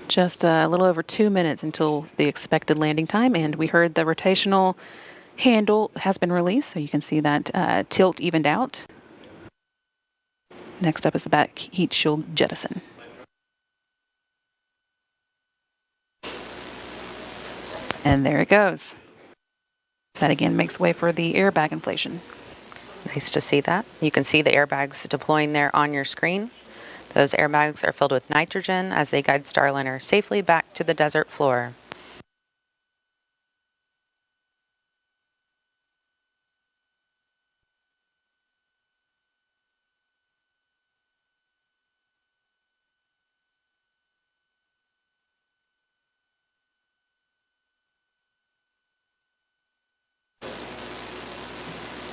Just a little over 2 minutes until the expected landing time, and we heard the rotational handle has been released, so you can see that tilt evened out. Next up is the back heat shield jettison. And there it goes. That again makes way for the airbag inflation. Nice to see that. You can see the airbags deploying there on your screen. Those airbags are filled with nitrogen as they guide Starliner safely back to the desert floor.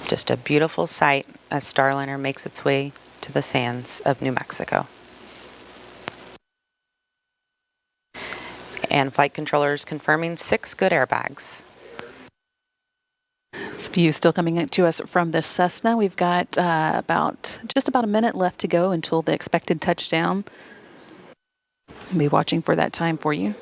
Just a beautiful sight as Starliner makes its way to the sands of New Mexico. And flight controllers confirming 6 good airbags. This view still coming to us from the Cessna. We've got just about a minute left to go until the expected touchdown. I'll be watching for that time for you.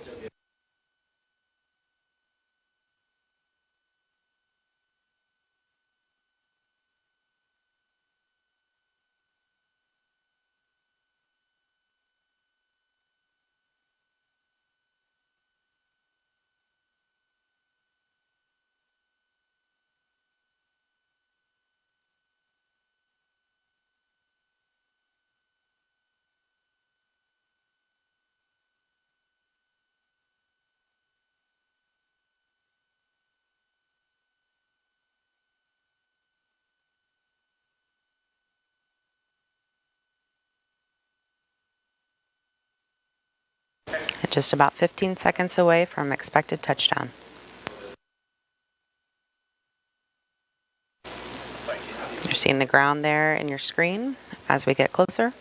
Just about 15 seconds away from expected touchdown. You're seeing the ground there in your screen as we get closer.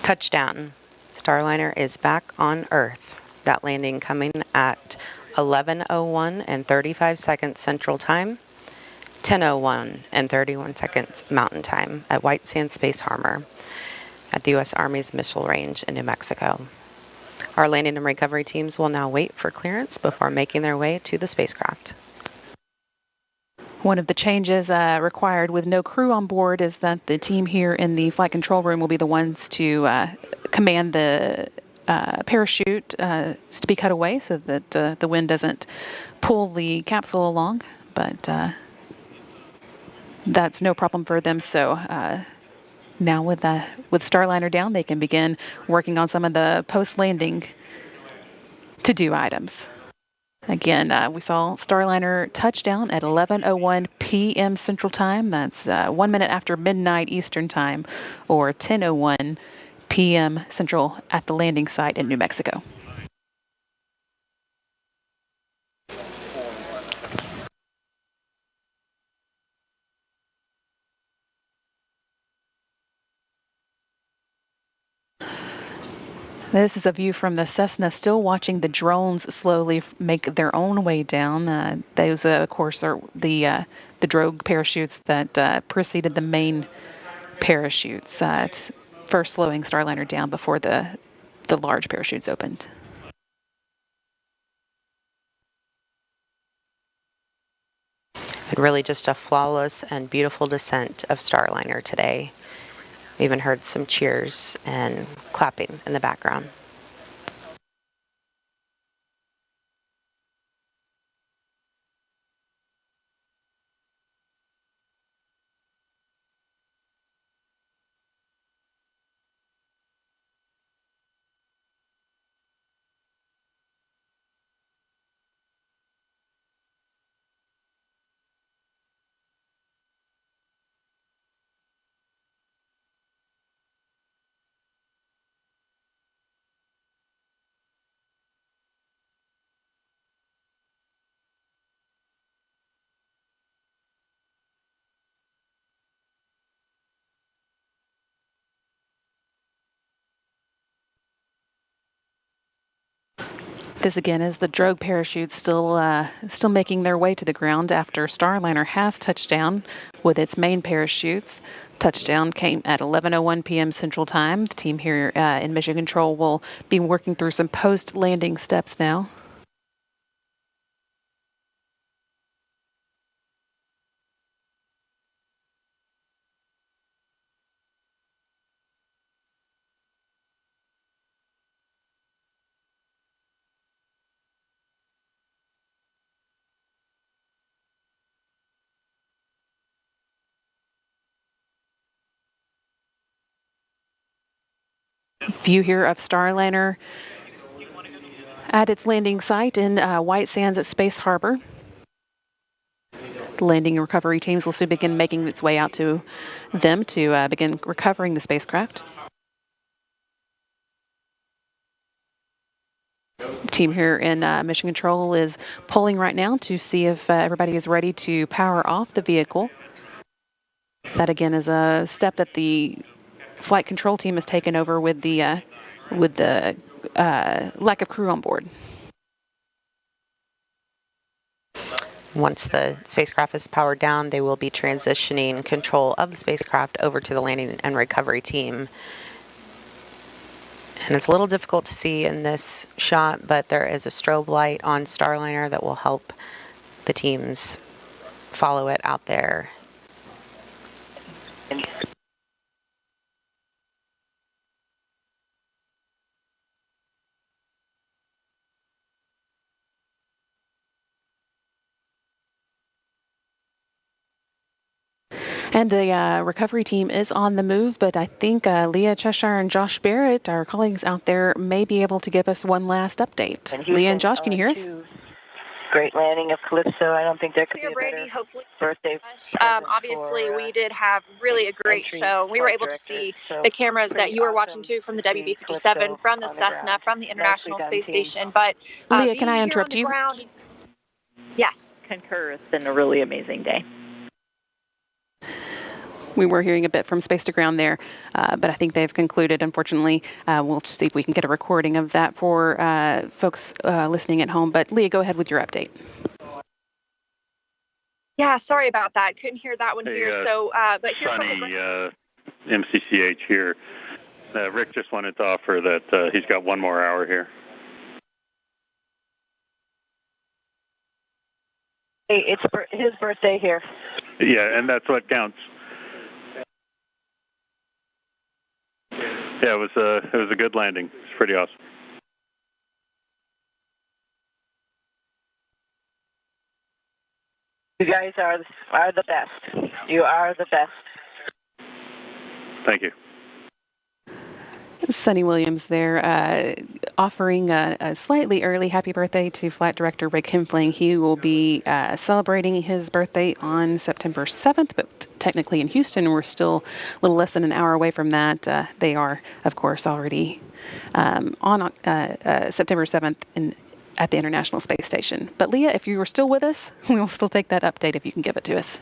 Touchdown. Starliner is back on Earth. That landing coming at 11:01 and 35 seconds Central Time, 10:01 and 31 seconds Mountain Time at White Sands Space Harbor at the U.S. Army's Missile Range in New Mexico. Our landing and recovery teams will now wait for clearance before making their way to the spacecraft. One of the changes required with no crew on board is that the team here in the flight control room will be the ones to command the parachute to be cut away so that the wind doesn't pull the capsule along. But that's no problem for them. So now with Starliner down, they can begin working on some of the post-landing to-do items. Again, we saw Starliner touchdown at 11:01 p.m. Central Time. That's 1 minute after midnight Eastern Time, or 10:01 p.m. Central at the landing site in New Mexico. This is a view from the Cessna, still watching the drones slowly make their own way down. Those, of course, are the drogue parachutes that preceded the main parachutes, first slowing Starliner down before the large parachutes opened. And really just a flawless and beautiful descent of Starliner today. We even heard some cheers and clapping in the background. This again is the drogue parachutes still making their way to the ground after Starliner has touched down with its main parachutes. Touchdown came at 11:01 p.m. Central Time. The team here in Mission Control will be working through some post-landing steps now. View here of Starliner at its landing site in White Sands at Space Harbor. The landing and recovery teams will soon begin making its way out to them to begin recovering the spacecraft. The team here in Mission Control is polling right now to see if everybody is ready to power off the vehicle. That again is a step that the flight control team has taken over with the lack of crew on board. Once the spacecraft is powered down, they will be transitioning control of the spacecraft over to the landing and recovery team. And it's a little difficult to see in this shot, but there is a strobe light on Starliner that will help the teams follow it out there. And the recovery team is on the move, but I think Leah Cheshire and Josh Barrett, our colleagues out there, may be able to give us one last update. Leah and Josh, can you hear us? Great landing of Calypso. I don't think there could be a Brady, better hopefully birthday. Obviously, we did have really a great show. We were able to see the cameras that you were watching too from the WB-57, from the Cessna, from the International Space Station. But Leah, can I interrupt you? Yes. Concur. It's been a really amazing day. We were hearing a bit from space to ground there, but I think they've concluded, unfortunately. We'll see if we can get a recording of that for folks listening at home. But Leah, go ahead with your update. Yeah, sorry about that. Couldn't hear that one here. So, but here Sunny, from the MCCH here. Rick just wanted to offer that he's got one more hour here. Hey, it's his birthday here. Yeah, and that's what counts. Yeah, it was a good landing. It's pretty awesome. You guys are the best. You are the best. Thank you. Sunny Williams there, offering a slightly early happy birthday to Flight Director Rick Hempling. He will be celebrating his birthday on September 7th, but technically in Houston, we're still a little less than an hour away from that. They are, of course, already on September 7th at the International Space Station. But Leah, if you are still with us, we'll still take that update if you can give it to us.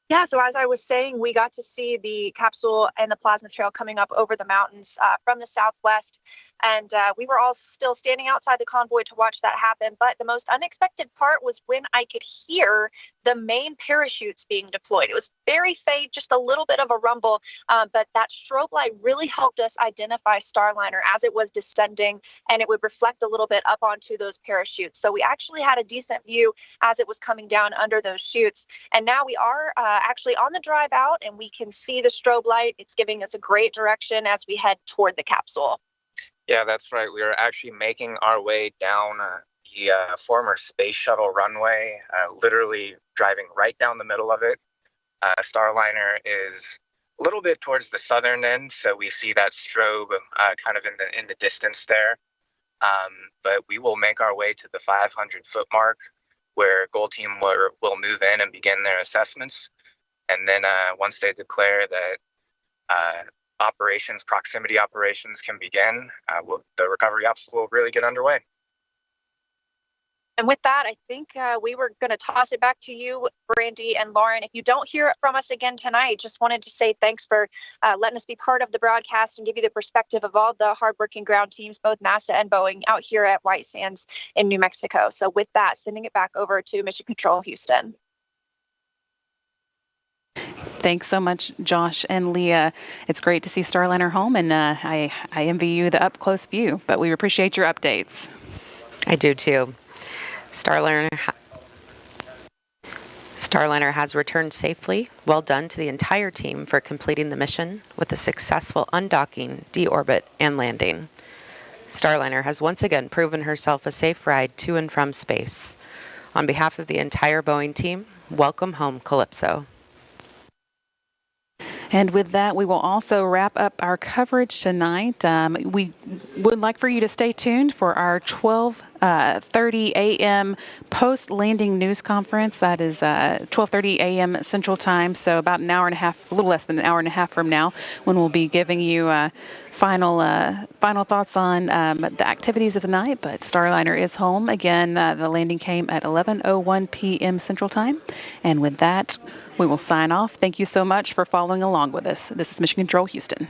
Yeah, so as I was saying, we got to see the capsule and the plasma trail coming up over the mountains from the southwest. And we were all still standing outside the convoy to watch that happen. But the most unexpected part was when I could hear the main parachutes being deployed. It was very faint, just a little bit of a rumble. But that strobe light really helped us identify Starliner as it was descending, and it would reflect a little bit up onto those parachutes. So we actually had a decent view as it was coming down under those chutes. And now we are actually on the drive out, and we can see the strobe light. It's giving us a great direction as we head toward the capsule. Yeah, that's right. We are actually making our way down the former space shuttle runway, literally driving right down the middle of it. Starliner is a little bit towards the southern end, so we see that strobe kind of in the distance there. But we will make our way to the 500-foot mark, where Goal Team will move in and begin their assessments. And then once they declare that proximity operations can begin, the recovery ops will really get underway. And with that, I think we were going to toss it back to you, Brandy and Lauren. If you don't hear it from us again tonight, just wanted to say thanks for letting us be part of the broadcast and give you the perspective of all the hardworking ground teams, both NASA and Boeing, out here at White Sands in New Mexico. So with that, sending it back over to Mission Control Houston. Thanks so much, Josh and Leah. It's great to see Starliner home, and I envy you the up-close view, but we appreciate your updates. I do too. Starliner has returned safely. Well done to the entire team for completing the mission with a successful undocking, deorbit, and landing. Starliner has once again proven herself a safe ride to and from space. On behalf of the entire Boeing team, welcome home, Calypso. And with that, we will also wrap up our coverage tonight. We would like for you to stay tuned for our 12:30 a.m. post-landing news conference. That is 12:30 a.m. Central Time, so about an hour and a half, a little less than an hour and a half from now, when we'll be giving you final thoughts on the activities of the night. But Starliner is home. Again, the landing came at 11:01 p.m. Central Time. And with that, we will sign off. Thank you so much for following along with us. This is Mission Control Houston.